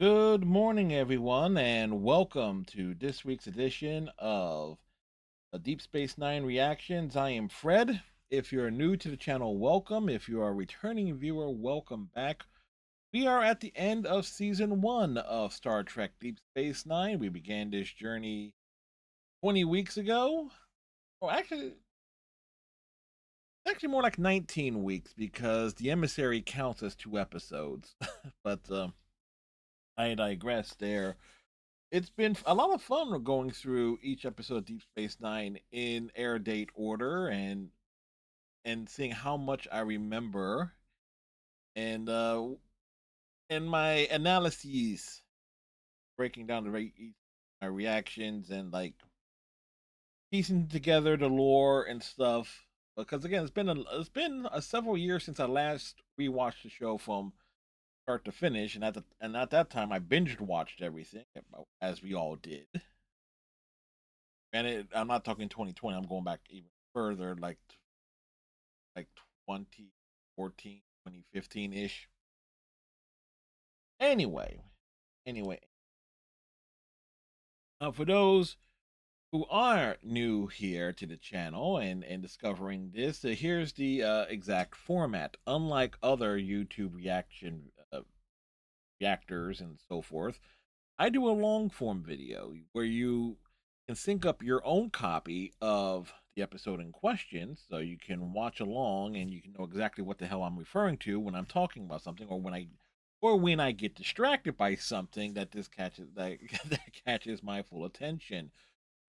Good morning, everyone, and welcome to this week's edition of Deep Space Nine Reactions. I am Fred. If you're new to the channel, welcome. If you are a returning viewer, welcome back. We are at the end of season one of Star Trek Deep Space Nine. We began this journey 20 weeks ago. Oh, actually more like 19 weeks because the emissary counts as two episodes. But I digress there. It's been a lot of fun going through each episode of Deep Space Nine in air date order and seeing how much I remember and my analyses, breaking down my reactions and like piecing together the lore and stuff. Because again, it's been several years since I last rewatched the show from start to finish, and at that time I binged watched everything as we all did. I'm not talking 2020. I'm going back even further, like 2014, 2015 ish. Anyway, anyway, for those who are new here to the channel and discovering this, here's the exact format. Unlike other YouTube reactors and so forth, I do a long form video where you can sync up your own copy of the episode in question so you can watch along and you can know exactly what the hell I'm referring to when I'm talking about something or when I get distracted by something that catches my full attention.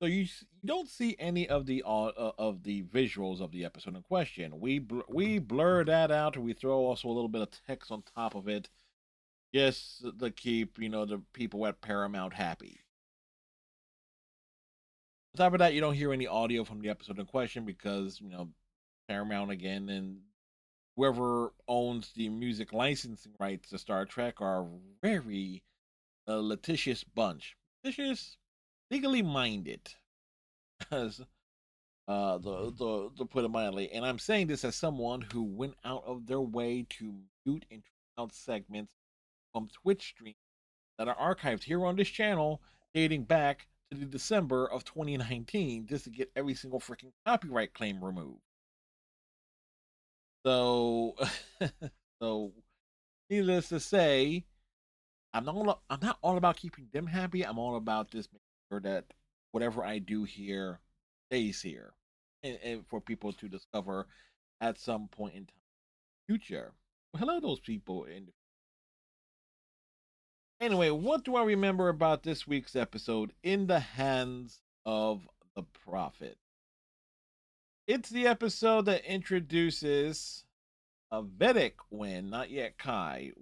So you don't see any of the visuals of the episode in question. We blur that out, or we throw also a little bit of text on top of it just to keep the people at Paramount happy. On top of that, you don't hear any audio from the episode in question because Paramount again and whoever owns the music licensing rights to Star Trek are a very litigious bunch. Litigious, legally minded, as to put it mildly. And I'm saying this as someone who went out of their way to mute and turn out segments from Twitch streams that are archived here on this channel dating back to the December of 2019 just to get every single freaking copyright claim removed. So, so needless to say, I'm not all about keeping them happy. I'm all about just making sure that whatever I do here stays here, and for people to discover at some point in time in the future. Well, hello, those people. Anyway, what do I remember about this week's episode, In the Hands of the Prophet? It's the episode that introduces a Vedic Win, not yet Kai,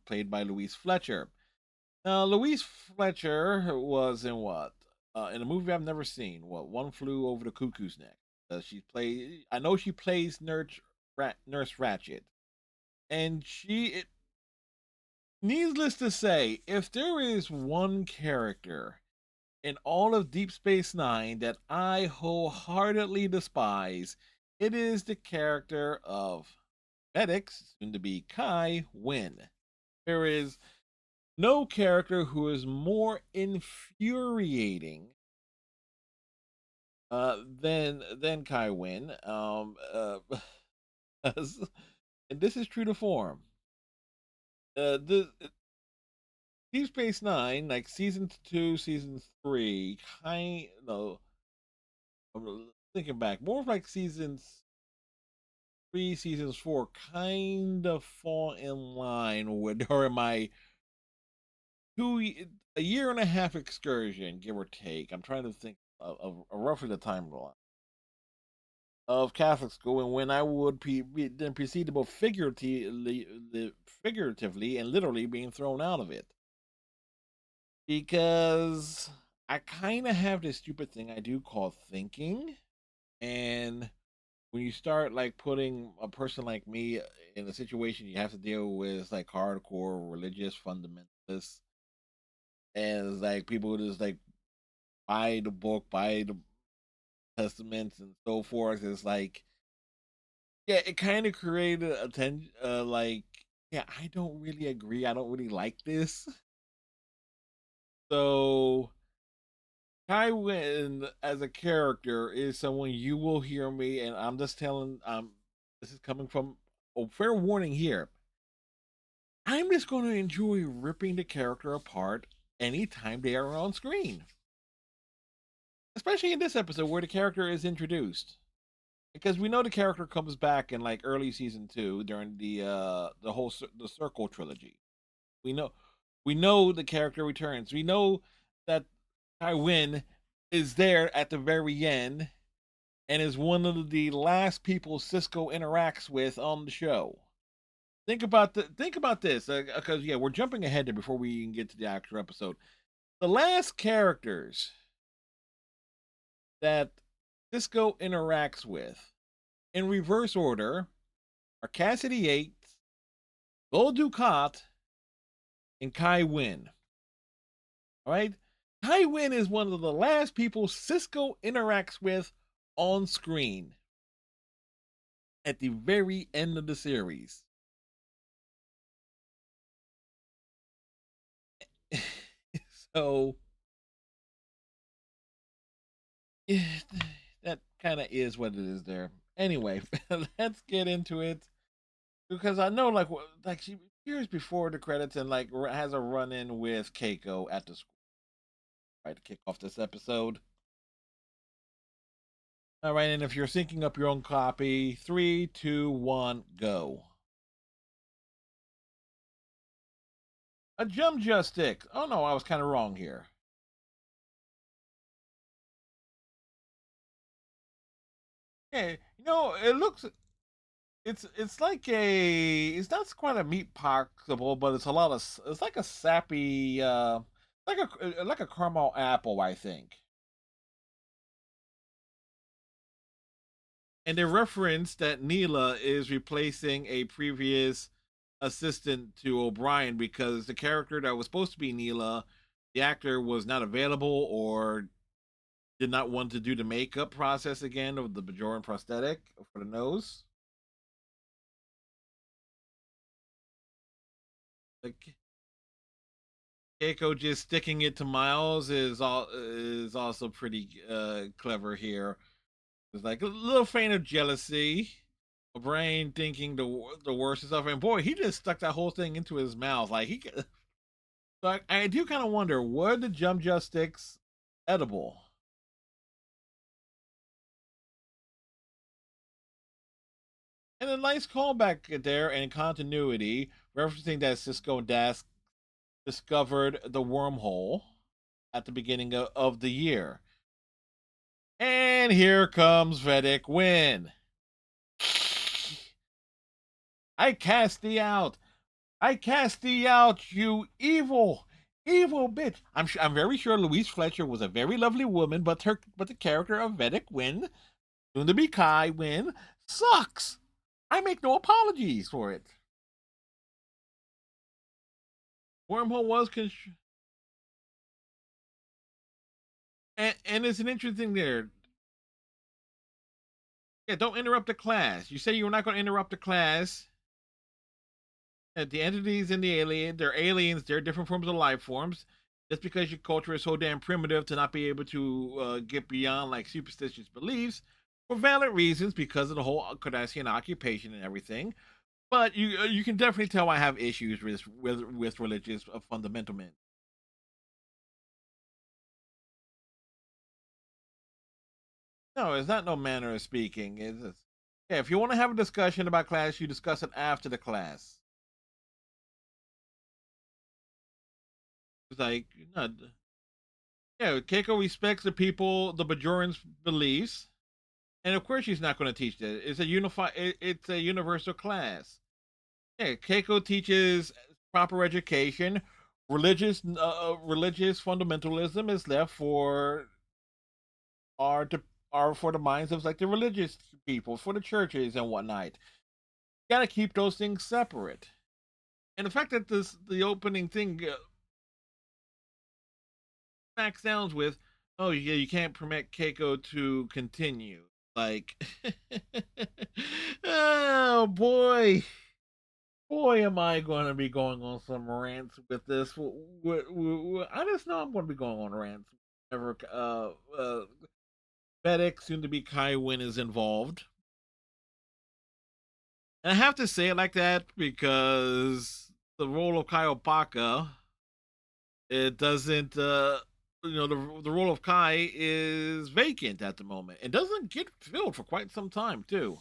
played by Louise Fletcher. Now, Louise Fletcher was in what? In a movie I've never seen. What? One Flew Over the Cuckoo's Neck. I know she plays Nurse Ratchet, and needless to say, if there is one character in all of Deep Space Nine that I wholeheartedly despise, it is the character of Medix, soon to be Kai Wynn. There is no character who is more infuriating than Kai Wynn. And this is true to form. The Deep Space Nine, like season two, season three, kind no, I'm thinking back, more of like seasons three, seasons four, kind of fall in line with during my a year and a half excursion, give or take. I'm trying to think of roughly the timeline of Catholic school and when I would then proceed to both figuratively and literally being thrown out of it because I kind of have this stupid thing I do called thinking, and when you start like putting a person like me in a situation you have to deal with like hardcore religious fundamentalists and it's like people who just like buy the book, buy the testaments and so forth. It's like, yeah, it kind of created a Yeah, I don't really agree. I don't really like this. So Tywin as a character is someone you will hear me, and I'm just telling. This is coming from a fair warning here. I'm just going to enjoy ripping the character apart anytime they are on screen, especially in this episode where the character is introduced. Because we know the character comes back in like early season 2 during the whole the Circle trilogy. We know we know the character returns. We know that Tywin is there at the very end and is one of the last people Cisco interacts with on the show. Think about this because yeah, we're jumping ahead there before we even get to the actual episode. The last characters that Cisco interacts with in reverse order are Cassidy Yates, Gul Dukat, and Kai Wynn. All right, Kai Wynn is one of the last people Cisco interacts with on screen at the very end of the series. So yeah, that kind of is what it is there. Anyway, let's get into it because I know like she appears before the credits and like has a run in with Keiko at the school right to kick off this episode. All right, and if you're syncing up your own copy, three, two, one, go. A jump just stick. Oh no, I was kind of wrong here. Yeah, it looks it's like it's not quite a meat popsicle, but it's like a sappy like a caramel apple, I think. And they reference that Neela is replacing a previous assistant to O'Brien because the character that was supposed to be Neela, the actor was not available or did not want to do the makeup process again of the Bajoran prosthetic for the nose. Like Keiko just sticking it to Miles is also pretty clever here. It's like a little faint of jealousy. Brain thinking the worst of stuff, and boy, he just stuck that whole thing into his mouth. Like he, so I do kind of wonder, were the jump just sticks edible? And a nice callback there and continuity, referencing that Cisco and Dask discovered the wormhole at the beginning of the year. And here comes Vedic Win. I cast thee out. I cast thee out, you evil bitch. I'm very sure Louise Fletcher was a very lovely woman, but the character of Vedic Win, soon to be Kai Win, sucks. I make no apologies for it. Wormhole was and it's an interesting there. Yeah, don't interrupt the class. You say you're not going to interrupt the class. The entities in the alien, they're aliens. They're different forms of life forms. Just because your culture is so damn primitive to not be able to get beyond like superstitious beliefs for valid reasons because of the whole Cardassian occupation and everything. But you can definitely tell I have issues with religious fundamental men. No, it's not no manner of speaking. Yeah, if you want to have a discussion about class, you discuss it after the class. It's like, no, yeah, Keiko respects the people, the Bajorans' beliefs, and of course she's not going to teach that. It's a universal class. Yeah, Keiko teaches proper education. Religious fundamentalism is left for our to are for the minds of like the religious people, for the churches and whatnot. You gotta keep those things separate. And the fact that the opening thing Max sounds with, oh yeah, you can't permit Keiko to continue. Like, oh boy, Boy, am I going to be going on some rants with this. I just know I'm going to be going on rants whenever Fedek, soon to be Kai Wynn, is involved. And I have to say it like that because the role of Kai Opaka, it doesn't, the role of Kai is vacant at the moment. It doesn't get filled for quite some time, too.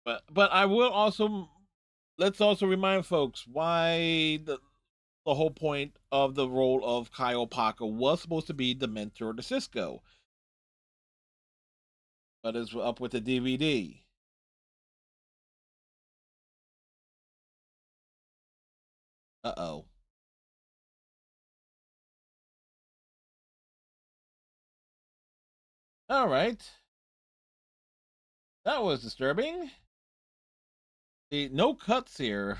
But I will also, let's also remind folks why the whole point of the role of Kai Opaka was supposed to be the mentor to Cisco. But it's up with the DVD. Uh-oh. All right. That was disturbing. No cuts here.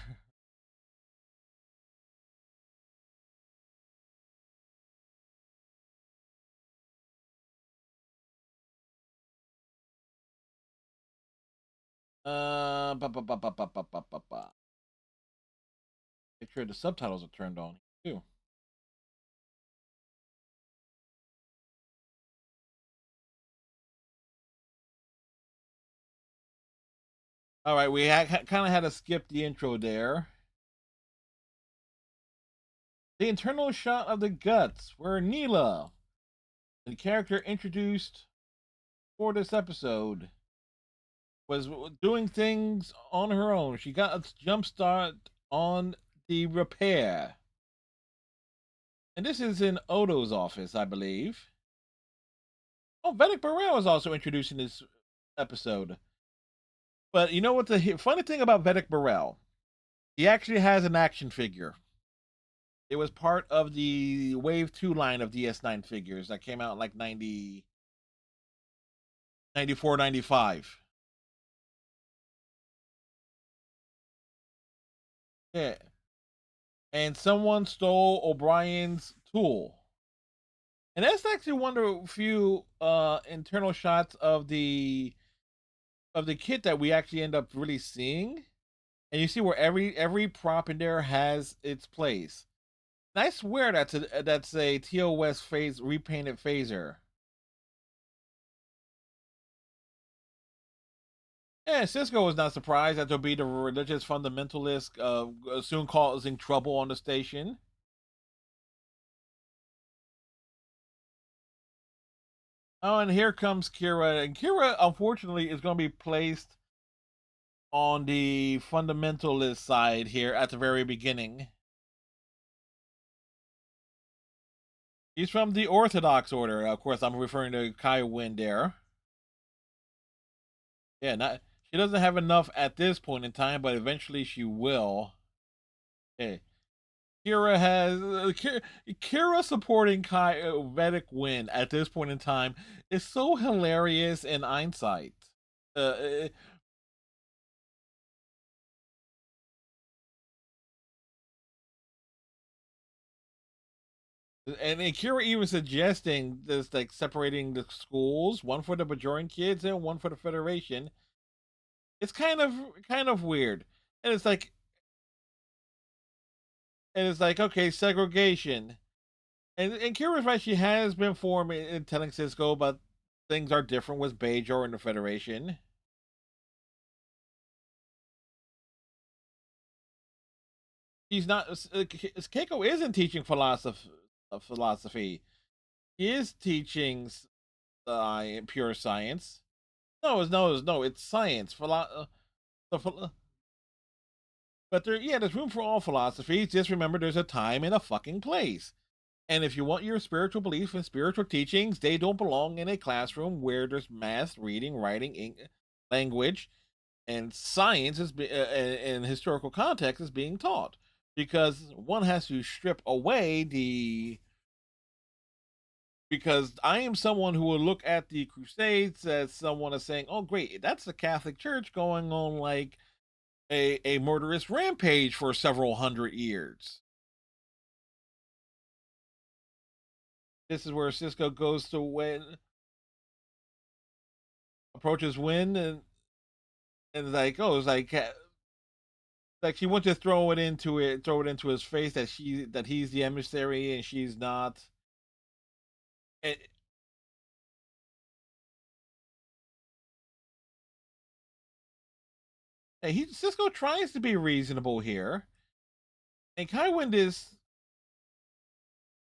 Ba, ba, ba, ba, ba, ba, ba, ba, ba. Make sure the subtitles are turned on too. All right, we kind of had to skip the intro there. The internal shot of the guts, where Neela, the character introduced for this episode, was doing things on her own. She got a jump start on the repair. And this is in Odo's office, I believe. Oh, Vedic Burrell is also introduced in this episode. But you know what the funny thing about Vedic Burrell? He actually has an action figure. It was part of the Wave 2 line of DS9 figures that came out in like 94, 95. Yeah. And someone stole O'Brien's tool. And that's actually one of the few internal shots of the kit that we actually end up really seeing. And you see where every prop in there has its place. And I swear that's a TOS phase repainted phaser. Yeah, Cisco was not surprised that there'll be the religious fundamentalist soon causing trouble on the station. Oh, and here comes Kira. And Kira, unfortunately, is going to be placed on the fundamentalist side here at the very beginning. He's from the Orthodox order. Of course, I'm referring to Kai Wynn there. Yeah, not she doesn't have enough at this point in time, but eventually she will. Hey, Kira has Kira supporting Kai Vedic Win at this point in time is so hilarious in hindsight. Uh, and Kira even suggesting this, like separating the schools, one for the Bajoran kids and one for the Federation. It's kind of weird, and it's like okay, segregation. And Kira's right. She has been formed in telling Cisco, but things are different with Bajor and the Federation. He's not. Keiko isn't teaching philosophy. He is teaching pure science. No. It's science. But there's room for all philosophies. Just remember, there's a time and a fucking place. And if you want your spiritual beliefs and spiritual teachings, they don't belong in a classroom where there's math, reading, writing, language, and science and historical context is being taught. Because one has to strip away because I am someone who will look at the Crusades as someone is saying, "Oh, great, that's the Catholic Church going on like a murderous rampage for several hundred years." This is where Cisco goes to win, approaches Win, and it's like, oh, it's like like she wants to throw it into his face that he's the emissary and she's not. And, and Cisco tries to be reasonable here, and Kaiwind is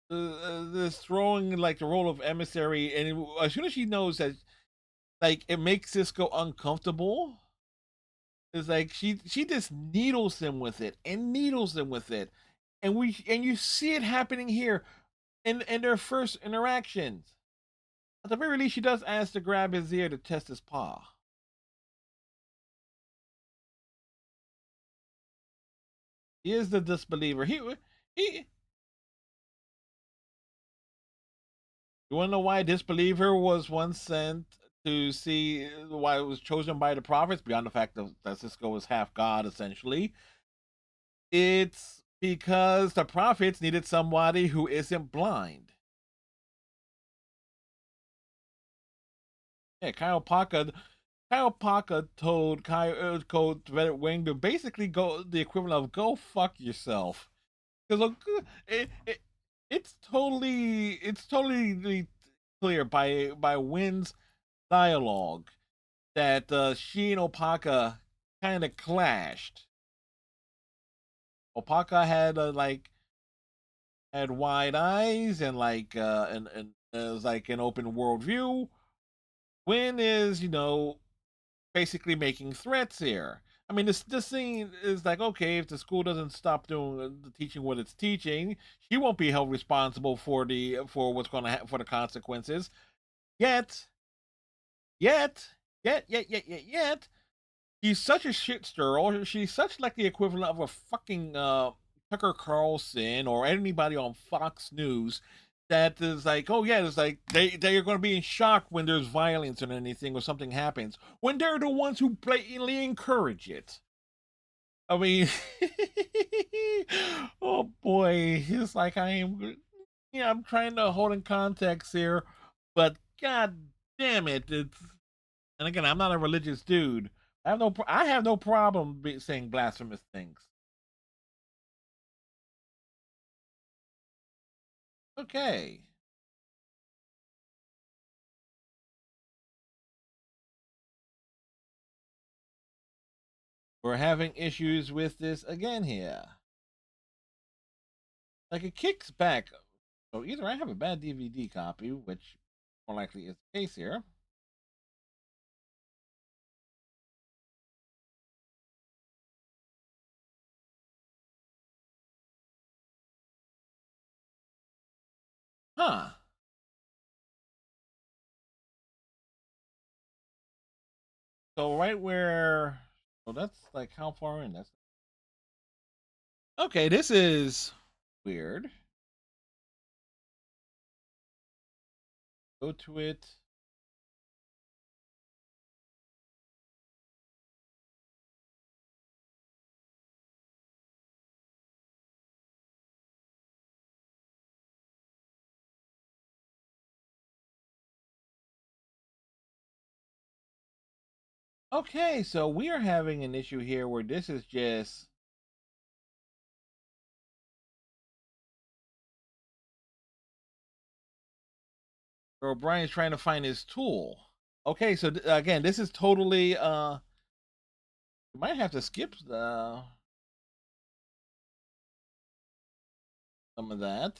this throwing like the role of emissary, and as soon as she knows that like it makes Cisco uncomfortable, it's like she just needles him with it and needles him with it, and you see it happening here in their first interactions. At the very least, she does ask to grab his ear to test his paw. He is the disbeliever. He. You want to know why disbeliever was once sent to see why it was chosen by the prophets? Beyond the fact that Cisco was half god, essentially, it's because the prophets needed somebody who isn't blind. Yeah, Kyle Parker told Reddit Wing to basically go the equivalent of go fuck yourself. Because look, it, it's totally clear by Wynn's dialogue that she and Opaka kind of clashed. Opaka had had wide eyes and and it was like an open world view. Wynn is basically making threats here. I mean, this scene is like, okay, if the school doesn't stop doing the teaching what it's teaching, she won't be held responsible for what's going to for the consequences. Yet, yet, she's such a shit stirrer. She's such like the equivalent of a fucking Tucker Carlson or anybody on Fox News that is like, oh yeah, it's like they're going to be in shock when there's violence or anything or something happens when they're the ones who blatantly encourage it. I mean, oh boy, it's like yeah, I'm trying to hold in context here, but god damn it, it's and again, I'm not a religious dude. I have no problem saying blasphemous things. Okay, we're having issues with this again here. Like it kicks back. So either I have a bad DVD copy, which more likely is the case here. Huh. So right where so that's like how far in? That's okay, this is weird. Go to it. Okay, so we are having an issue here where this is just where O'Brien's trying to find his tool. Okay, so again, this is totally you might have to skip some of that.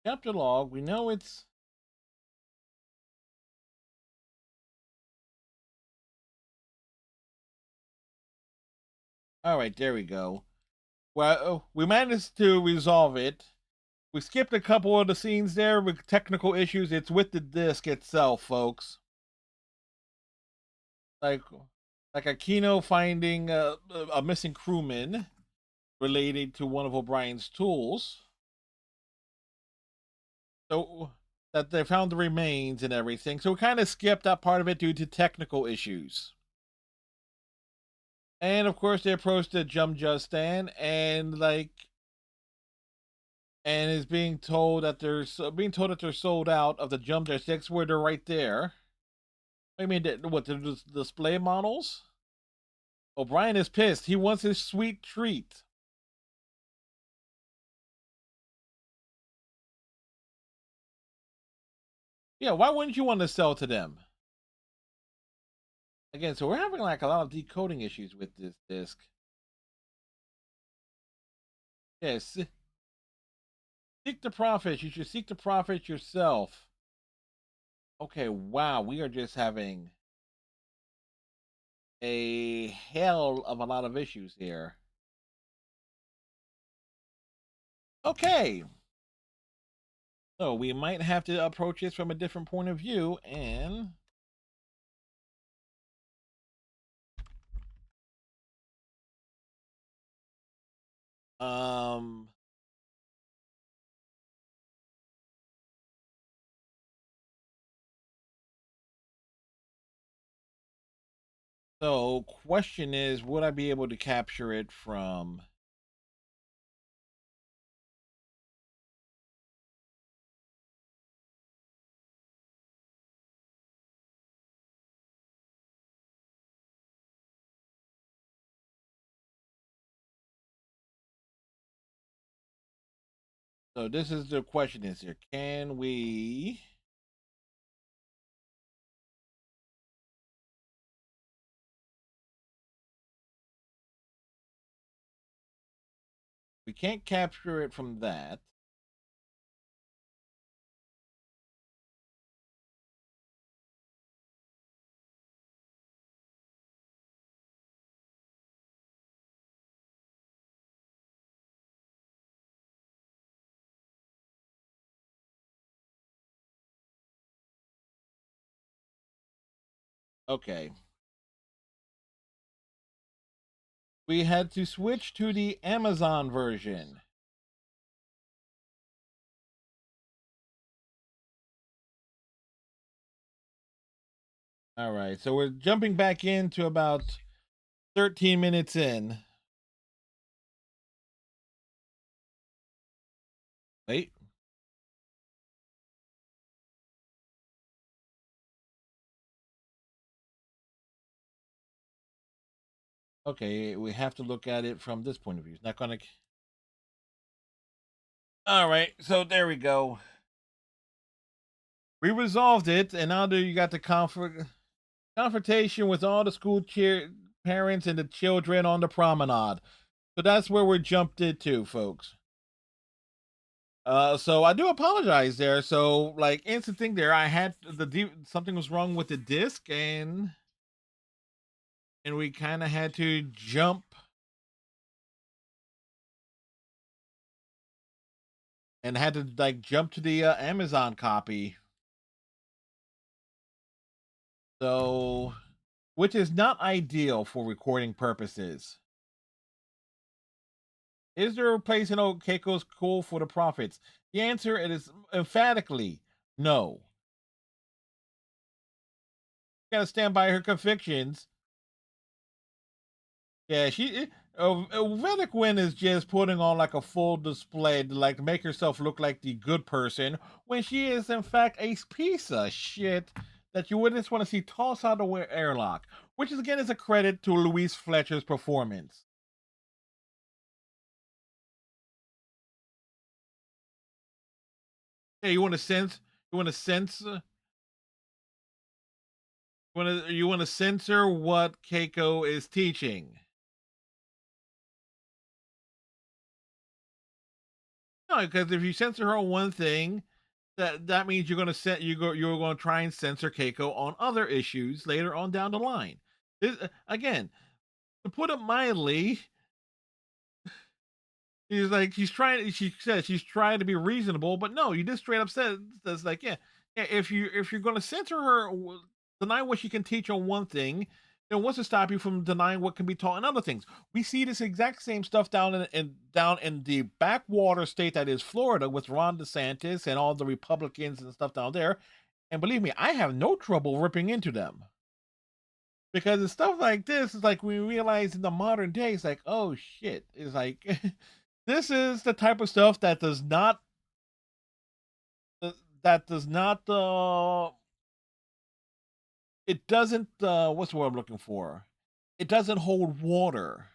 Chapter log, we know it's all right, there we go. Well, we managed to resolve it. We skipped a couple of the scenes there with technical issues. It's with the disc itself, folks. Like like Aquino finding a missing crewman related to one of O'Brien's tools. So that they found the remains and everything. So we kind of skipped that part of it due to technical issues. And of course, they approached the Jum Justin and like and is being told that they're sold out of the jump joysticks where they're right there. I mean, what the display models? O'Brien is pissed. He wants his sweet treat. Yeah, why wouldn't you want to sell to them? Again, so we're having like a lot of decoding issues with this disc. Yes, seek the profits. You should seek the profits yourself. Okay, wow, we are just having a hell of a lot of issues here. Okay, so we might have to approach this from a different point of view, and um so question is, would I be able to capture it from? So this is the question is here. Can we can't capture it from that. Okay. We had to switch to the Amazon version. All right. So we're jumping back into about 13 minutes in. Wait. Okay, we have to look at it from this point of view. It's not going to. All right. So there we go. We resolved it, and now you got the confrontation with all the parents and the children on the promenade. So that's where we're jumped into, folks. So I do apologize there. So like instant thing there, I had something was wrong with the disc, and we kind of had to jump and had to like jump to the Amazon copy. So, which is not ideal for recording purposes. Is there a place in Keiko's cool for the profits? The answer it is emphatically no. Gotta stand by her convictions. Yeah, Vedic Win is just putting on like a full display to like make herself look like the good person when she is in fact a piece of shit that you would just want to see toss out the airlock, which is again is a credit to Louise Fletcher's performance. Yeah, you want to sense, you want to censor what Keiko is teaching. No, because if you censor her on one thing, that means you're going to try and censor Keiko on other issues later on down the line. Again, to put it mildly, she says she's trying to be reasonable, but no, you just straight up said that's like yeah, if you're going to censor her, deny what she can teach on one thing, then what's to stop you from denying what can be taught in other things? We see this exact same stuff down in the backwater state that is Florida with Ron DeSantis and all the Republicans and stuff down there. And believe me, I have no trouble ripping into them because it's stuff like this. It's like we realize in the modern day, it's like, oh shit, it's like This is the type of stuff that does not uh, that does not it doesn't what's the word I'm looking for? It doesn't hold water.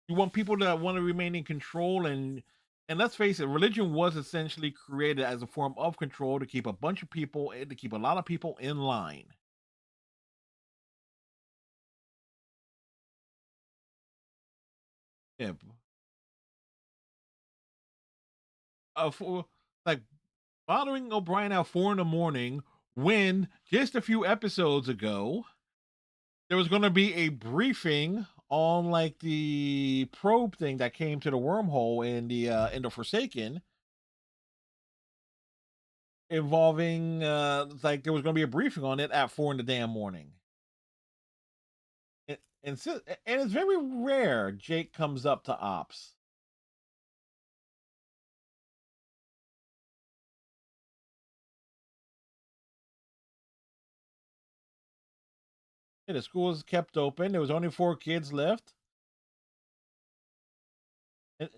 You want people that want to remain in control, and let's face it, religion was essentially created as a form of control to keep a bunch of people to keep a lot of people in line. Yeah. For like bothering O'Brien at 4 in the morning when just a few episodes ago there was going to be a briefing on like the probe thing that came to the wormhole in the Forsaken, involving like there was going to be a briefing on it at 4 in the damn morning. And it's very rare Jake comes up to ops. Yeah, the school was kept open. There was only 4 kids left, and,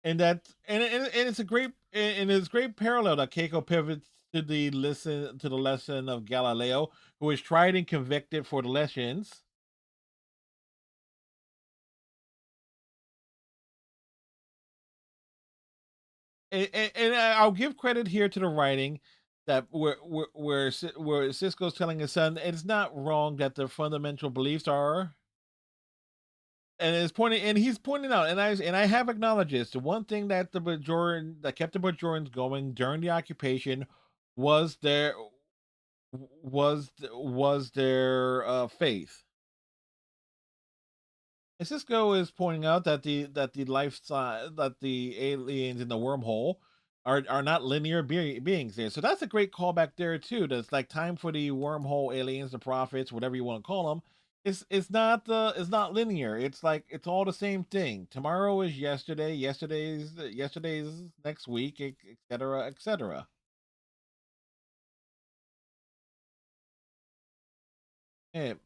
and it's a great and it's great parallel that Keiko pivots to the lesson of Galileo, who is tried and convicted for the lessons. And I'll give credit here to the writing that where Cisco's telling his son it's not wrong that the fundamental beliefs are, and it's pointing and he's pointing out, and I have acknowledged this. The one thing that the Bajoran that kept the Bajorans going during the occupation was their faith. And Cisco is pointing out that the aliens in the wormhole are not linear beings there. So that's a great callback there too. That's like time for the wormhole aliens, the prophets, whatever you want to call them. It's not linear. It's like it's all the same thing. Tomorrow is yesterday. Yesterday's next week, etc. etc. And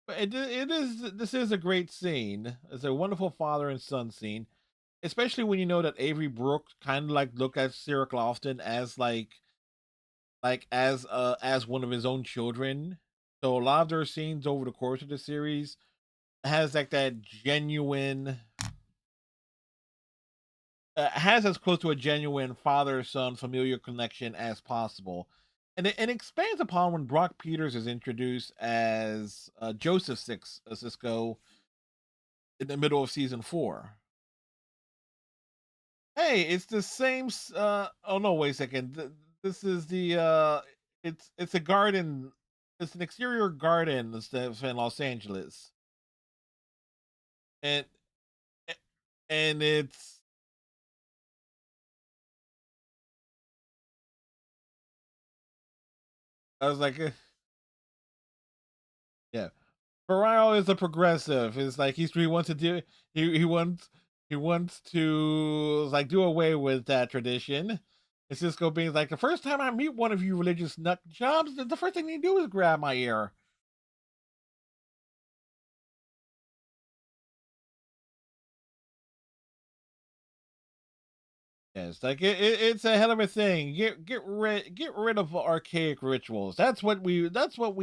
but it is this is a great scene. It's a wonderful father and son scene, especially when you know that Avery Brooks kind of like look at Sarah Lofton as as one of his own children. So a lot of their scenes over the course of the series has like that genuine has as close to a genuine father son familiar connection as possible. And it expands upon when Brock Peters is introduced as Joseph Cisco in the middle of season 4. Hey, it's the same. Oh no, wait a second. This is the. It's a garden. It's an exterior garden in Los Angeles, and and it's. I was like, yeah. Ferraro is a progressive. It's like he wants to do. He wants to like do away with that tradition. And Cisco being like, the first time I meet one of you religious nut jobs, the first thing you do is grab my ear. Yes, like it's a hell of a thing. Get rid of archaic rituals. That's what we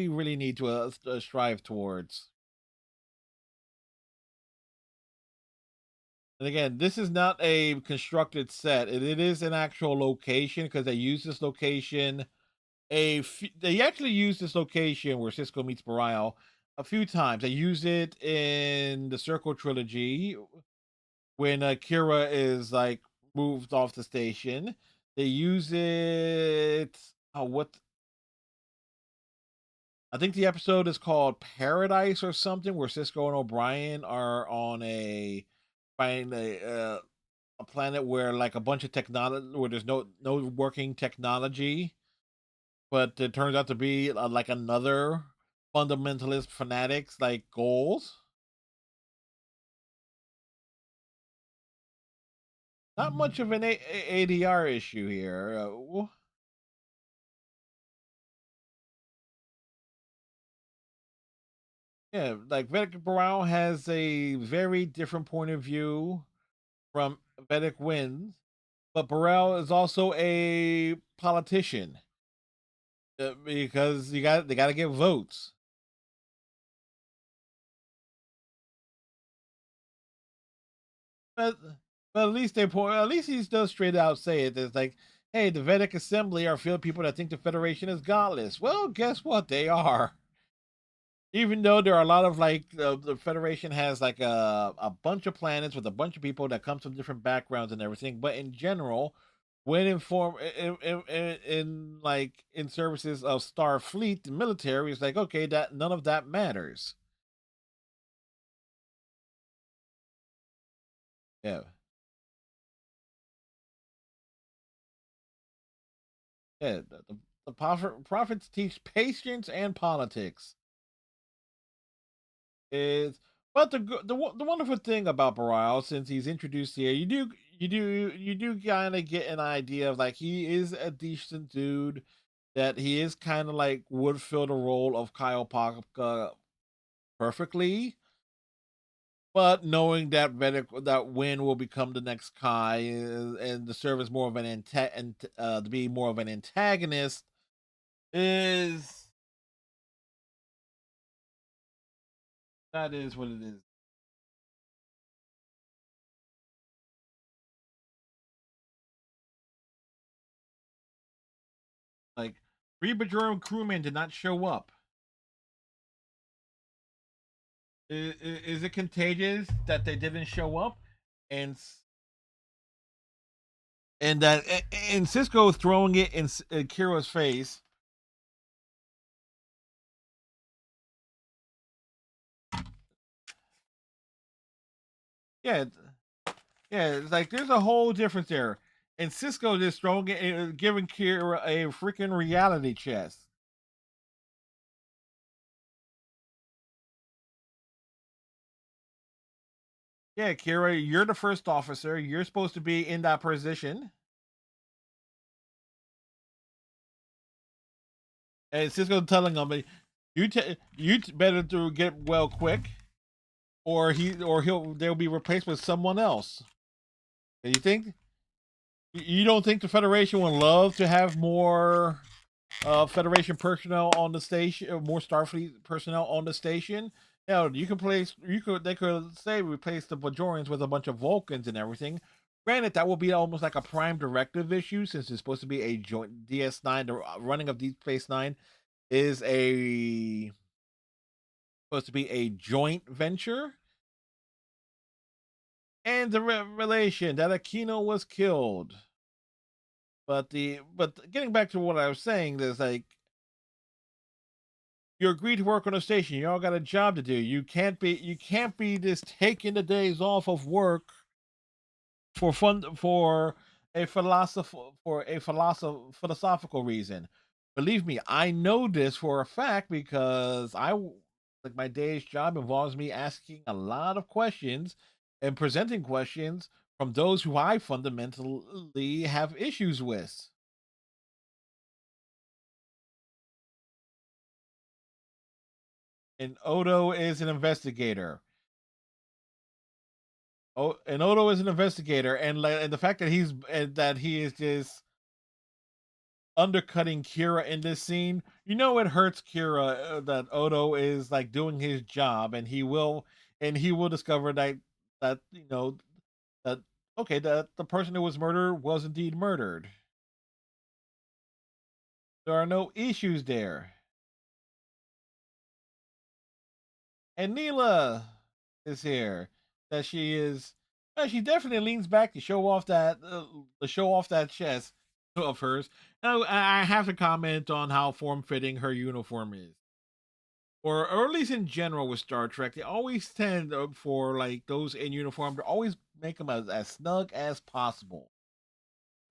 really need to strive towards. And again, this is not a constructed set. It is an actual location because they use this location. They actually use this location where Cisco meets Burial a few times. They use it in the Circle trilogy when Kira is like moved off the station. They use it. Oh, what I think the episode is called Paradise or something, where Cisco and O'Brien are on find a planet where like a bunch of technology where there's no working technology, but it turns out to be like another fundamentalist fanatics like goals. Not much of an ADR issue here. Yeah, like Vedic Brown has a very different point of view from Vedic wins, but Burrell is also a politician because they got to get votes. But but at least at least he does straight out say it. It's like, hey, the Vedic Assembly are filled with people that think the Federation is godless. Well, guess what? They are. Even though there are a lot of like the Federation has like a bunch of planets with a bunch of people that come from different backgrounds and everything, but in general, when in like in services of Starfleet, the military is like, okay, that none of that matters. Yeah, yeah. The prophets teach patience and politics. Is but the wonderful thing about Baral, since he's introduced here, you do kind of get an idea of like he is a decent dude, that he is kind of like would fill the role of Kyle Popka perfectly, but knowing that that Win will become the next Kai, and to serve as more of an to be more of an antagonist is that is what it is. Like, 3 Bajoran crewmen did not show up. Is it contagious that they didn't show up, and that and Cisco throwing it in Kira's face? Yeah, yeah. It's like there's a whole difference there, and Cisco just throwing it, giving Kira a freaking reality chest. Yeah, Kira, you're the first officer. You're supposed to be in that position, and Cisco telling him, better to get well quick, or they'll be replaced with someone else. Do you think? You don't think the Federation would love to have more Federation personnel on the station, more Starfleet personnel on the station? Hell, they could say replace the Bajorians with a bunch of Vulcans and everything. Granted, that will be almost like a prime directive issue since it's supposed to be a joint DS9. The running of Deep Space Nine is a supposed to be a joint venture, and the revelation that Aquino was killed. But getting back to what I was saying, there's like you agreed to work on a station. You all got a job to do. You can't be just taking the days off of work for fun for a philosophical reason. Believe me, I know this for a fact because like my day's job involves me asking a lot of questions and presenting questions from those who I fundamentally have issues with. And Odo is an investigator. Oh, and Odo is an investigator, and the fact that he is just undercutting Kira in this scene, it hurts Kira that Odo is like doing his job, and he will discover that that okay, that the person who was murdered was indeed murdered. There are no issues there, and Neela is here. That she is. She definitely leans back to show off that chest of hers. I have to comment on how form fitting her uniform is, or at least in general with Star Trek, they always tend for like those in uniform to always make them as snug as possible.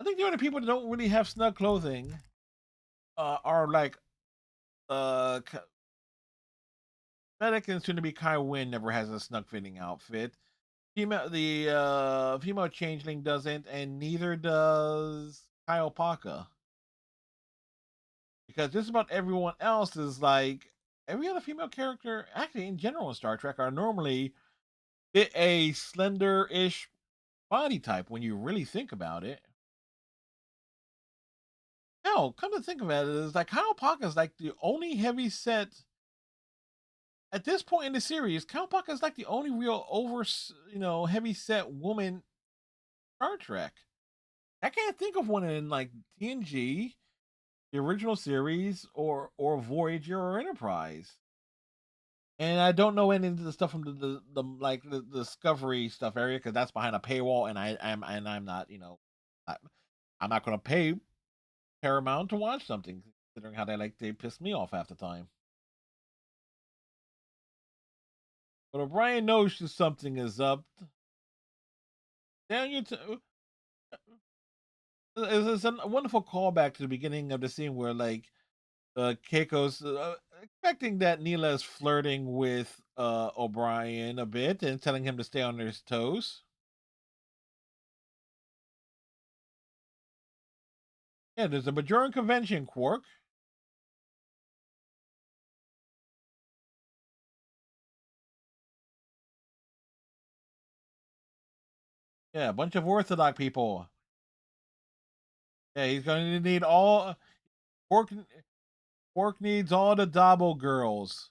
I think the only people that don't really have snug clothing are like uh Fennec and soon to be Kai Wynn never has a snug fitting outfit. Female changeling doesn't, and neither does Kyle Paka. Because just about everyone else is like every other female character, actually in general in Star Trek, are normally a slender-ish body type when you really think about it. Hell, come to think about it, it's like Kyle Parker is like the only heavy set at this point in the series. Kyle Parker is like the only real heavy set woman Star Trek. I can't think of one in like TNG, the original series, or Voyager or Enterprise. And I don't know any of the stuff from the Discovery stuff area because that's behind a paywall, and I'm not I, I'm not going to pay Paramount to watch something considering how they piss me off half the time. But O'Brien knows something is up. Down you to it's a wonderful callback to the beginning of the scene where Keiko's expecting that Neela is flirting with O'Brien a bit and telling him to stay on his toes. Yeah, there's a Majoran convention, Quark. Yeah, a bunch of Orthodox people. Yeah, he's going to need all Quark. Quark needs all the Dobble girls.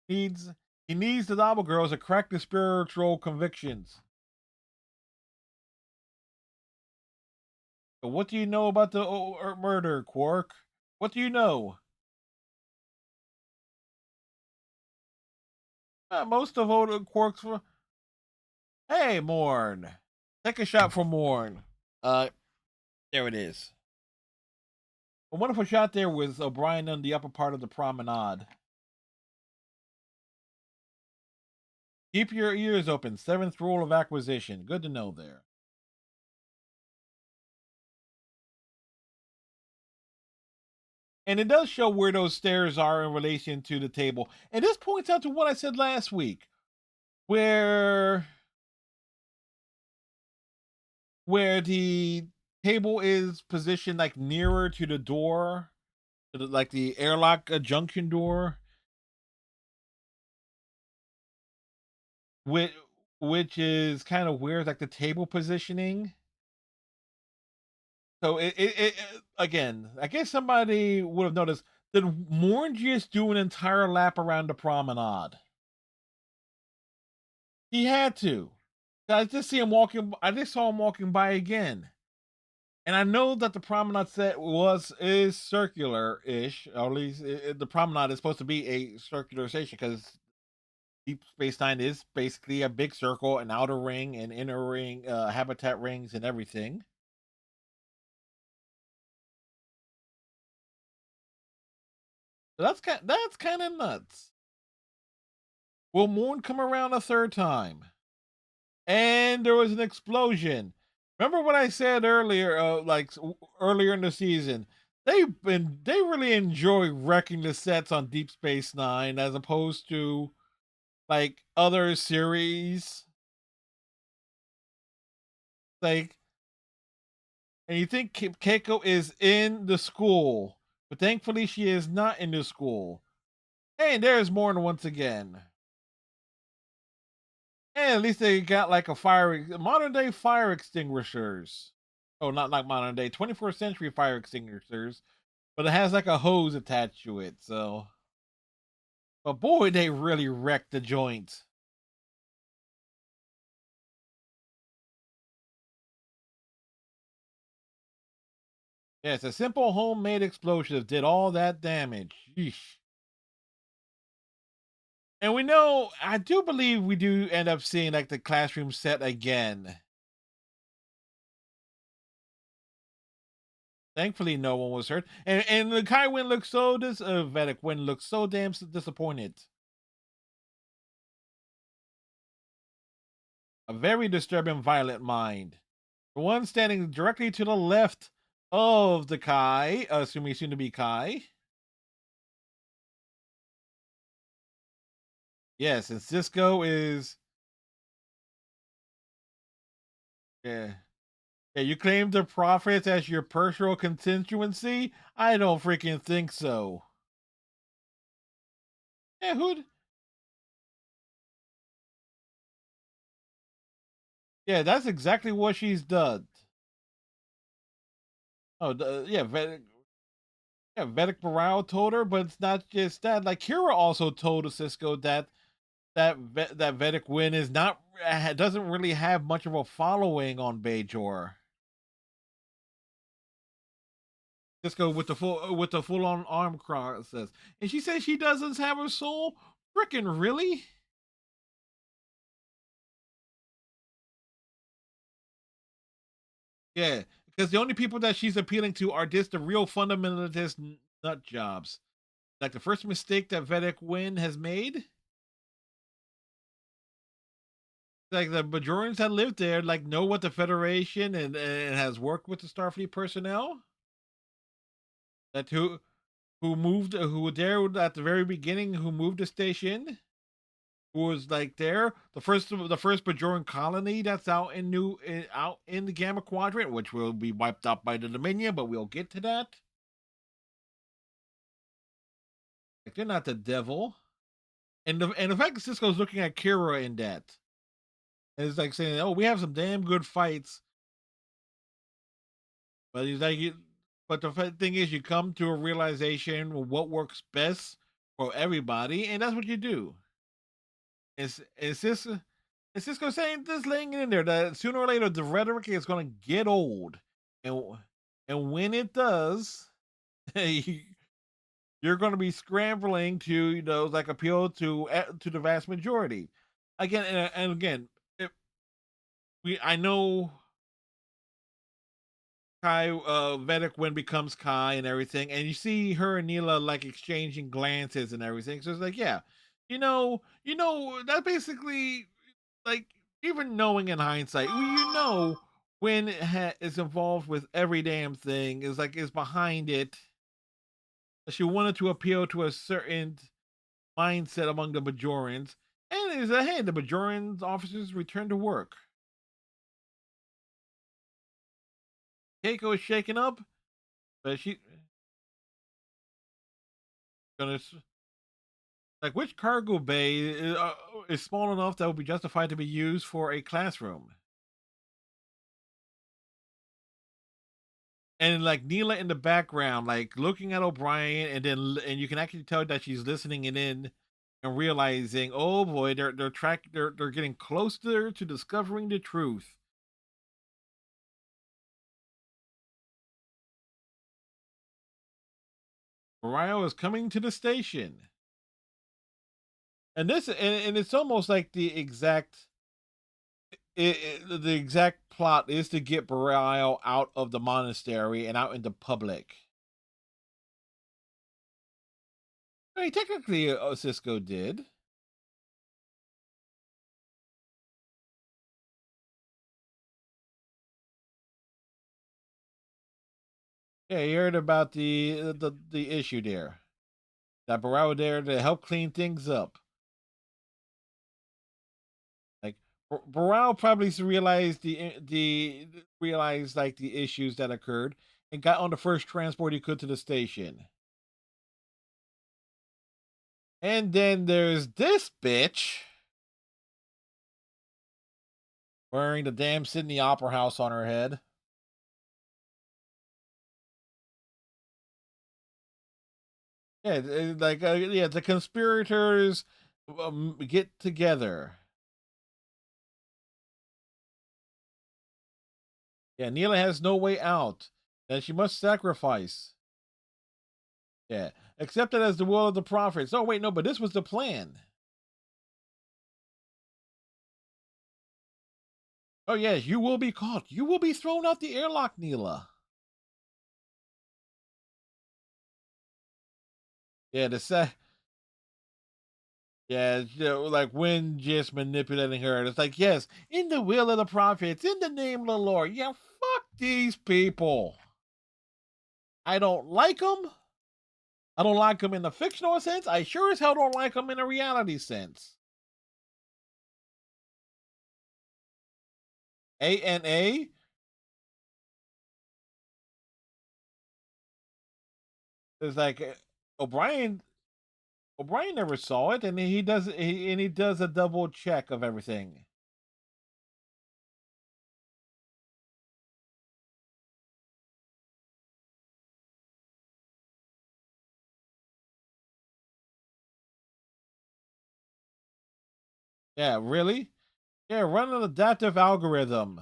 Needs he needs the Dobble girls to crack the spiritual convictions. So what do you know about the murder, Quark? What do you know? Most of Quark's. Hey, Morn. Take a shot for Morn. Uh, there it is. A wonderful shot there with O'Brien on the upper part of the promenade. Keep your ears open. Seventh rule of acquisition. Good to know there. And it does show where those stairs are in relation to the table. And this points out to what I said last week, where the table is positioned like nearer to the door, to like the airlock junction door, which is kind of weird, like the table positioning. So again, I guess somebody would have noticed. Did Morn just do an entire lap around the promenade? He had to. I just see him walking. I just saw him walking by again, and I know that the promenade set is circular-ish. Or at least the promenade is supposed to be a circular station because Deep Space Nine is basically a big circle, an outer ring, and inner ring, habitat rings, and everything. So that's kind of nuts. Will Morn come around a third time? And there was an explosion. Remember what I said earlier, earlier in the season? They really enjoy wrecking the sets on Deep Space Nine as opposed to like other series. Like, and you think Keiko is in the school, but thankfully she is not in the school. And there's Morn once again. And at least they got like modern day fire extinguishers. Oh, not like modern day 21st century fire extinguishers, but it has like a hose attached to it. So, but boy, they really wrecked the joint. Yes, a simple homemade explosive did all that damage. Yeesh. And we know, I do believe we do end up seeing like the classroom set again. Thankfully, no one was hurt, and the Kai Wynn looks so Vedic Wynn looks so damn disappointed. A very disturbing, violent mind. The one standing directly to the left of the Kai, assuming soon to be Kai. Yes, and Cisco is. Yeah. Yeah, you claim the prophets as your personal constituency? I don't freaking think so. Yeah, who? Yeah, 'who'd. Yeah, that's exactly what she's done. Oh, Vedic Morale told her, but it's not just that. Like Kira also told Cisco that that Vedic Win is not doesn't really have much of a following on Bajor. Cisco with the full on arm process, and she says she doesn't have a soul. Freaking really? Yeah, because the only people that she's appealing to are just the real fundamentalist nut jobs. Like the first mistake that Vedic Win has made, like the Bajorans that live there, like know what the Federation and has worked with the Starfleet personnel. That who were there at the very beginning, who moved the station, who was like there the first Bajoran colony that's out in the Gamma Quadrant, which will be wiped out by the Dominion, but we'll get to that. Like they're not the devil. And the fact that Cisco's looking at Kira in that, and it's like saying, "Oh, we have some damn good fights," but he's like, but the thing is, you come to a realization of what works best for everybody, and that's what you do. It's just Cisco saying this laying in there that sooner or later the rhetoric is going to get old, and and when it does, you're going to be scrambling to like appeal to the vast majority. Again and again, it, we I know Kai Vedic when becomes Kai and everything, and you see her and Neela like exchanging glances and everything. So it's like, yeah, that basically like even knowing in hindsight, when is involved with every damn thing is behind it. She wanted to appeal to a certain mindset among the Bajorans, and is hey, the Bajorans officers return to work. Keiko is shaken up, but she gonna like which cargo bay is small enough that would be justified to be used for a classroom. And like Neela in the background, like looking at O'Brien, and you can actually tell that she's listening it in and realizing, oh boy, they're getting closer to discovering the truth. Mariah is coming to the station, and it's almost like the exact plot is to get Belial out of the monastery and out into public. I mean, technically, Cisco did. Yeah, you heard about the issue there. That Barrow there to help clean things up. Like Barrow probably realized the realized like the issues that occurred and got on the first transport he could to the station. And then there's this bitch wearing the damn Sydney Opera House on her head. Yeah, yeah, the conspirators get together. Yeah, Neela has no way out, and she must sacrifice. Yeah, accepted as the will of the prophets. Oh wait, no, but this was the plan. Oh yes, you will be caught. You will be thrown out the airlock, Neela. Yeah, the yeah, like when just manipulating her. It's like, yes, in the will of the prophets, in the name of the Lord. Yeah, fuck these people. I don't like them. I don't like them in the fictional sense. I sure as hell don't like them in a reality sense. ANA. It's like O'Brien. O'Brien never saw it, and he does a double check of everything. Yeah, really? Yeah, run an adaptive algorithm.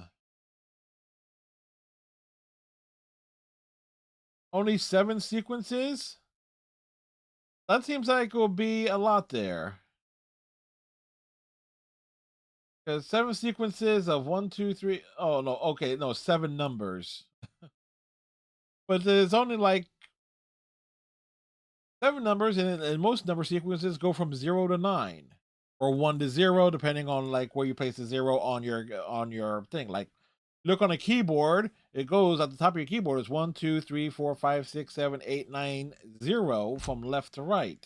Only 7 sequences? That seems like it will be a lot there. Because 7 sequences of one, two, three. Oh no, okay, no, 7 numbers. But there's only like 7 numbers, and most number sequences go from 0 to 9, or 1 to 0, depending on like where you place the zero on your thing. Like, look on a keyboard, it goes at the top of your keyboard is 1, 2, 3, 4, 5, 6, 7, 8, 9, 0 from left to right.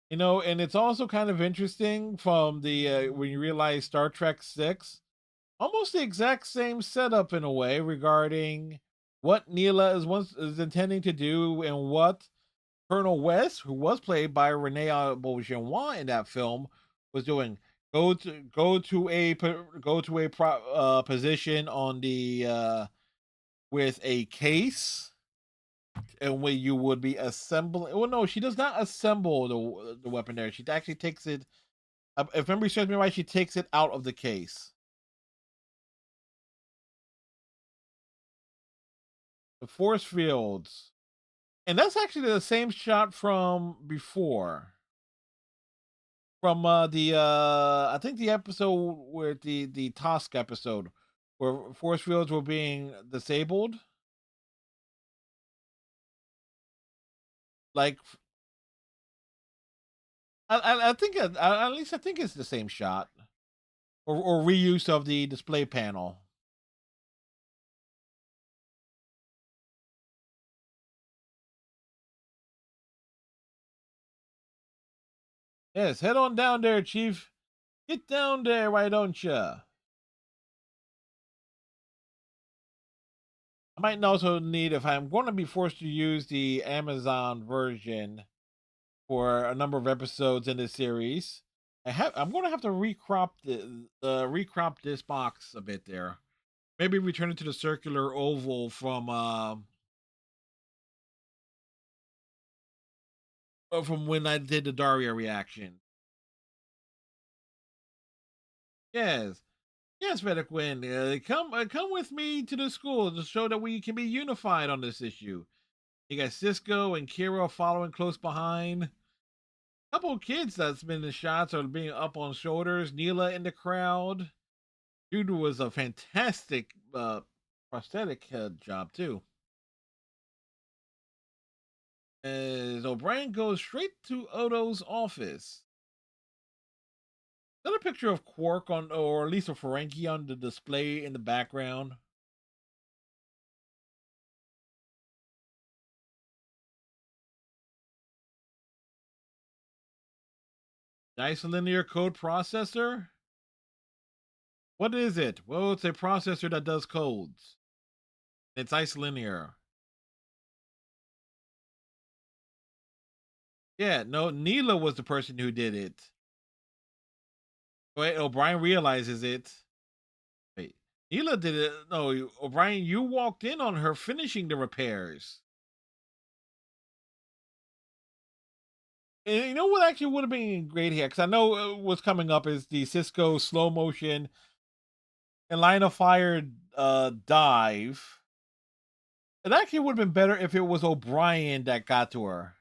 And it's also kind of interesting from the when you realize Star Trek 6, almost the exact same setup in a way regarding what Neela is intending to do, and what Colonel West, who was played by Renee Beaugennois in that film, was doing. Go to a position on the with a case, and where you would be assembling. Well, no, she does not assemble the weapon there. She actually takes it. If memory serves me right, she takes it out of the case. The force fields, and that's actually the same shot from before, from the I think the episode where the Tosk episode, where force fields were being disabled. Like, I think at least I think it's the same shot, or reuse of the display panel. Yes, head on down there, Chief. Get down there, why don't you? I might also need, if I'm going to be forced to use the Amazon version for a number of episodes in this series, I'm going to have to recrop this box a bit there. Maybe return it to the circular oval from when I did the Daria reaction. Yes, yes, Vedequin, come with me to the school to show that we can be unified on this issue. You got Cisco and Kira following close behind. Couple of kids that's been in shots are being up on shoulders. Neela in the crowd. Dude was a fantastic prosthetic job too. As O'Brien goes straight to Odo's office. Got a picture of Quark on, or at least a Ferengi on the display in the background. Isolinear code processor? What is it? Well, it's a processor that does codes. It's isolinear. Yeah, no, Neela was the person who did it. Wait, O'Brien realizes it. Wait, Neela did it. No, O'Brien, you walked in on her finishing the repairs. And you know what actually would have been great here? Because I know what's coming up is the Cisco slow motion and line of fire dive. It actually would have been better if it was O'Brien that got to her.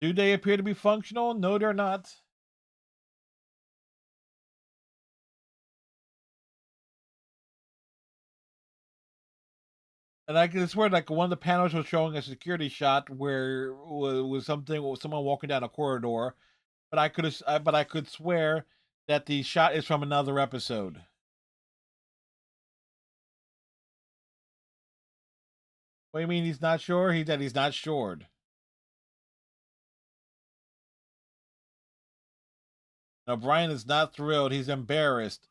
Do they appear to be functional? No, they're not. And I can swear, like one of the panels was showing a security shot where it was something with someone walking down a corridor, but I could swear that the shot is from another episode. What do you mean he's not sure? He's not sure. Now Brian is not thrilled. He's embarrassed.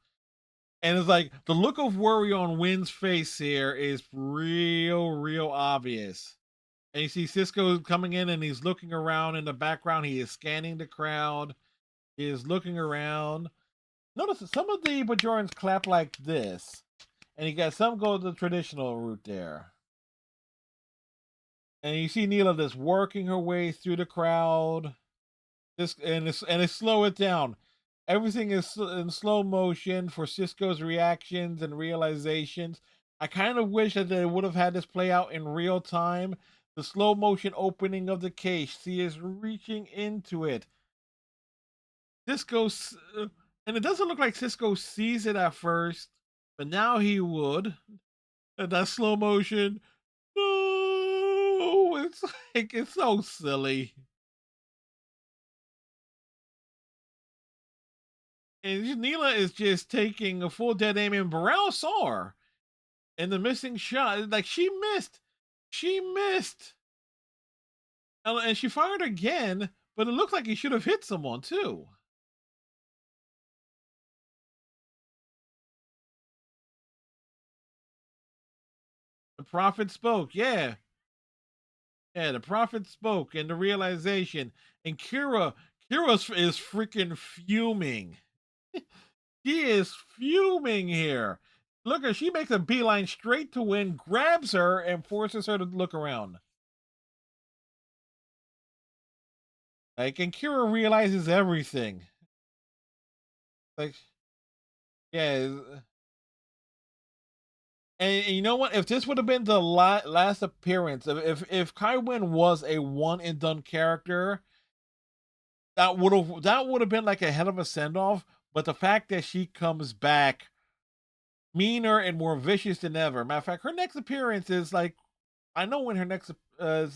And it's like the look of worry on Wynn's face here is real obvious. And you see Cisco coming in, and he's looking around in the background. He is scanning the crowd. He is looking around. Notice that some of the Bajorans clap like this, and you got some go the traditional route there. And you see Neela just working her way through the crowd. This and it's slow it down. Everything is in slow motion for Cisco's reactions and realizations. I kind of wish that they would have had this play out in real time. The slow motion opening of the case. She is reaching into it. Cisco, and it doesn't look like Cisco sees it at first, but now he would. And that slow motion. No, it's like it's so silly. And Neela is just taking a full dead aim, and Burrell saw her. And the missing shot, like she missed. She missed. And she fired again, but it looked like he should have hit someone too. The prophet spoke, yeah. Yeah, the prophet spoke, and the realization. And Kira is freaking fuming. She is fuming here. Look at she makes a beeline straight to Win, grabs her, and forces her to look around. Like, and Kira realizes everything. Like, yeah. And you know what? If this would have been the last appearance, if Kai Wynn was a one and done character, that would have been like a hell of a send off. But the fact that she comes back meaner and more vicious than ever. Matter of fact, her next appearance is like I know when her next is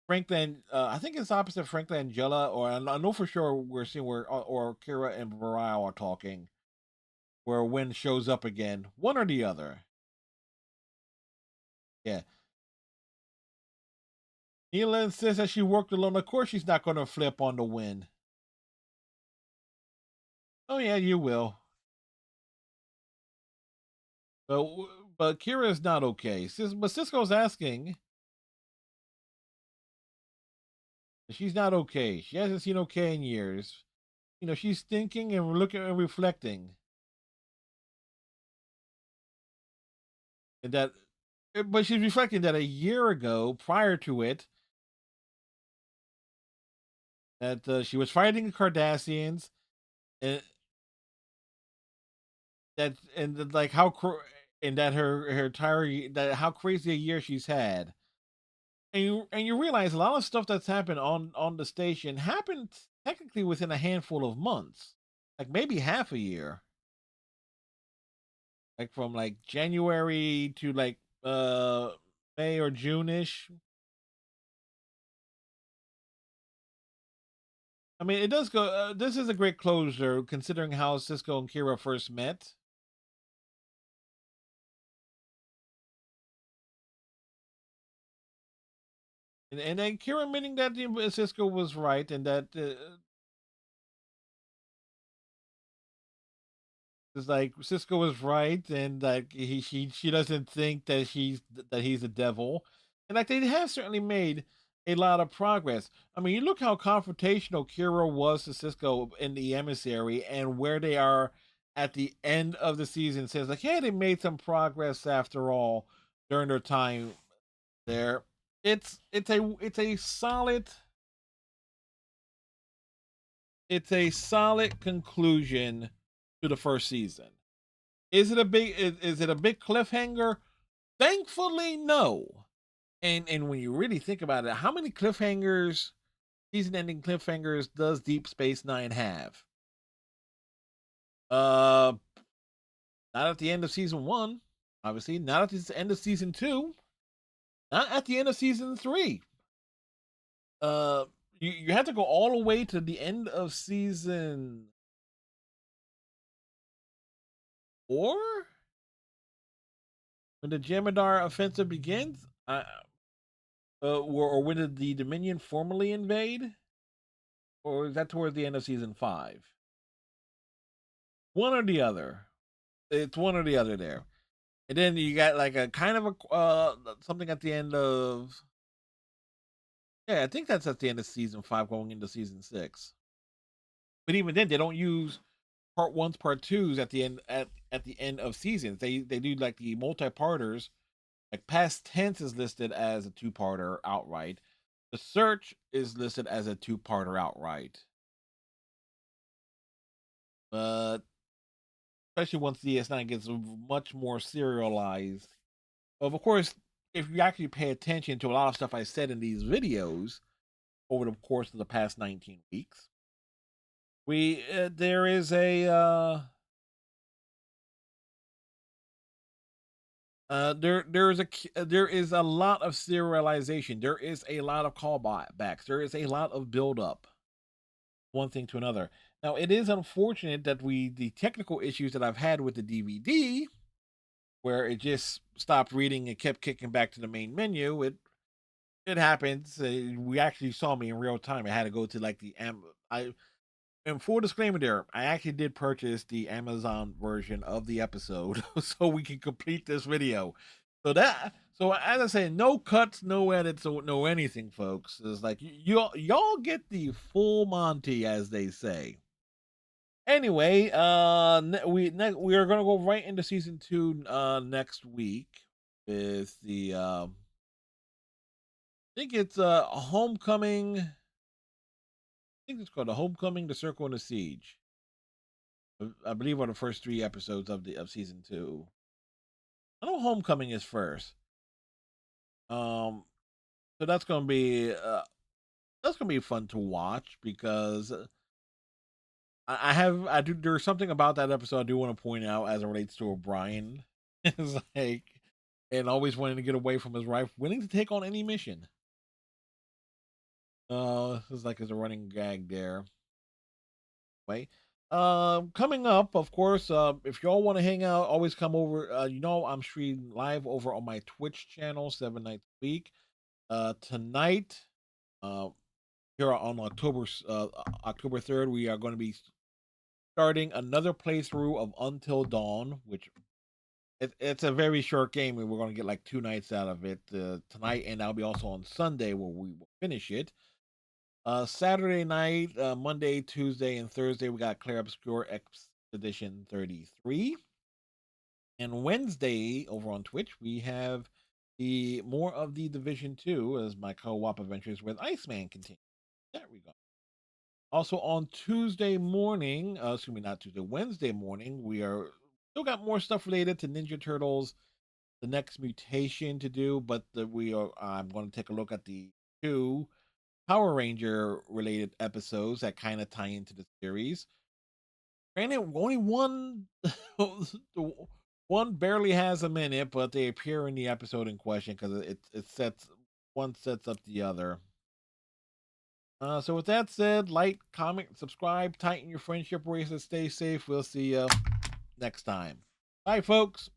Franklin. I think it's opposite Franklin Angela, or I know for sure we're seeing where or Kira and Baral are talking, where Wynn shows up again, one or the other. Yeah. Neela insists that she worked alone. Of course, she's not going to flip on the Win. Oh yeah, you will. But but Kira is not okay. But Cisco's asking. She's not okay. She hasn't seen okay in years. She's thinking and looking and reflecting, and but she's reflecting that a year ago, prior to it, that she was fighting the Cardassians, and like and that her entire that how crazy a year she's had. And you realize a lot of stuff that's happened on the station happened technically within a handful of months, like maybe half a year, like from like January to like May or June-ish. I mean, it does go. This is a great closure considering how Cisco and Kira first met. And then Kira admitting that Cisco was right, and that it's like Cisco was right, and like she doesn't think that he's a devil, and like they have certainly made a lot of progress. I mean, you look how confrontational Kira was to Cisco in the emissary, and where they are at the end of the season. Says like, hey, they made some progress after all during their time there. It's a solid conclusion to the first season. Is it a big cliffhanger? Thankfully, no. And when you really think about it, how many cliffhangers, season ending cliffhangers, does Deep Space Nine have? Uh Not at the end of season one, obviously, not at the end of season two, not at the end of season three. You have to go all the way to the end of season four when the Jemadar offensive begins. Or when did the Dominion formally invade? Or is that towards the end of season five? One or the other. It's one or the other there. And then you got like a kind of a something at the end of. Yeah, I think that's at the end of season five, going into season six. But even then, they don't use part ones, part twos at the end at the end of seasons. They do like the multi-parters. Like past tense is listed as a two-parter outright. The search is listed as a two-parter outright. But especially once DS9 gets much more serialized. Of course, if you actually pay attention to a lot of stuff I said in these videos over the course of the past 19 weeks, we there is a there is a lot of serialization. There is a lot of callbacks. There is a lot of build up, one thing to another. Now, it is unfortunate that the technical issues that I've had with the DVD, where it just stopped reading and kept kicking back to the main menu. It happens. We actually saw me in real time. I had to go to like I and full disclaimer there, I actually did purchase the Amazon version of the episode so we can complete this video. So as I say, no cuts, no edits, no anything, folks. It's like y'all get the full Monty, as they say. Anyway, we are gonna go right into season 2 next week with the I think it's Homecoming. I think it's called the Homecoming, the Circle, and the Siege. I believe are the first 3 episodes of season 2. I know Homecoming is first. Um, so that's gonna be fun to watch because I do there's something about that episode I do want to point out as it relates to O'Brien. It's like and always wanting to get away from his wife, willing to take on any mission. It's like as a running gag there. Way. Coming up, of course, if y'all want to hang out, always come over. I'm streaming live over on my Twitch channel 7 nights a week. Tonight, uh, here on October 3rd, we are going to be starting another playthrough of Until Dawn, which it's a very short game, and we're going to get like 2 nights out of it tonight, and that'll be also on Sunday where we will finish it. Saturday night, Monday, Tuesday, and Thursday, we got Claire Obscure Expedition 33. And Wednesday, over on Twitch, we have the more of the Division 2 as my co-op adventures with Iceman continue. There we go. Also on Tuesday morning, excuse me, not Tuesday, Wednesday morning, we are still got more stuff related to Ninja Turtles, the next mutation to do, but I'm going to take a look at the 2 Power Ranger related episodes that kind of tie into the series. Granted, only one one barely has a minute, but they appear in the episode in question because it sets one sets up the other. So with that said, like, comment, subscribe, tighten your friendship bracelets, stay safe. We'll see you next time. Bye, folks.